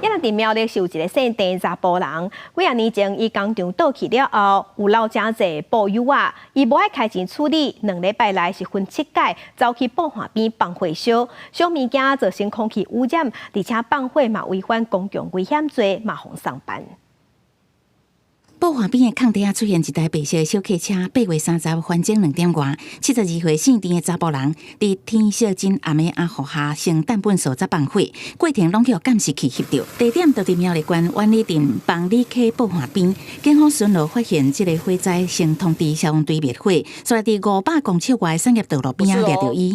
因为伫苗栗是有一个姓陈查甫人，几啊年前伊工厂倒去了后，有老真侪报友啊，伊无爱开钱处理，2礼拜来是分7届走去报岸边放火烧物件，造成空气污染，而且放火嘛违反公共危险罪，嘛妨上班。报岸边的空地出现一台白色的小客车，8月30日晚间2点外，72岁姓陈的查甫人伫天色真暗的暗雨下，乘弹本所在放火，过程拢叫监视器翕到。地点就伫苗栗县万里镇邦里溪报岸边，警方巡逻发现这个火灾，先通知消防队灭火，所以伫500公尺外的产业道路边掠到伊。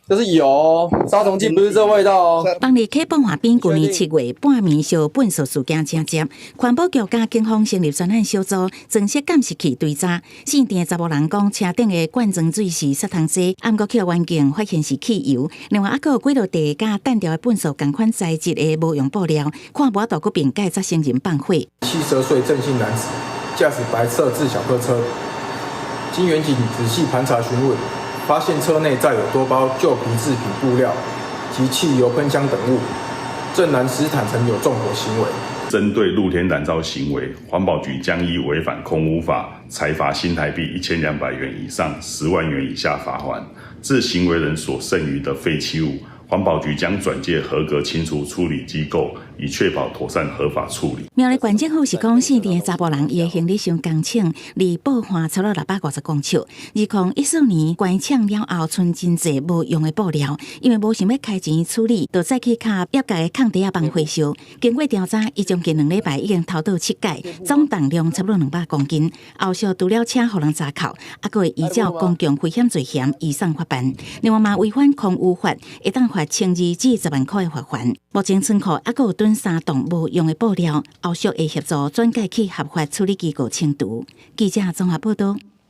这是油哦，杀虫剂不是这味道哦。邦里溪报岸边，去年7月半暝烧粪扫事件正接，环保局甲警方成立专案小组，装设监视器追查。姓陈的查某人讲，车顶的罐装水是砂糖水，暗过去环境发现是汽油。另外，还有几落地甲单调的粪扫同款材质的无用布料，看无大个瓶盖才承认放火。72岁郑姓男子驾驶白色自小客车，经员警仔细盘查询问，发现车内载有多包旧皮制品布料及汽油喷枪等物。郑男实坦承有纵火行为。针对露天燃烧行为，环保局将依违反空污法，裁罚新台币1200元以上10万元以下罚锾。致行为人所剩余的废弃物，环保局将转介合格清除处理机构，以确保妥善合法处理。苗栗县政府是讲，姓陈的查甫人伊的行李箱工厂离报岸超过650公尺。2014年关厂了后，剩真济无用的布料，因为无想要开钱处理，就再去卡业界的空地放火烧。经过调查，伊将近2礼拜已经偷倒7届，总重量差不多200公斤。后续除了车互人查扣，还会依照公共危险罪嫌移送法办。另外嘛，违反空污法，会当罚1000至10万块的罚款。目前仓库还有囤3栋无用的布料，后续会协助转介去合法处理机构清除。记者综合报道。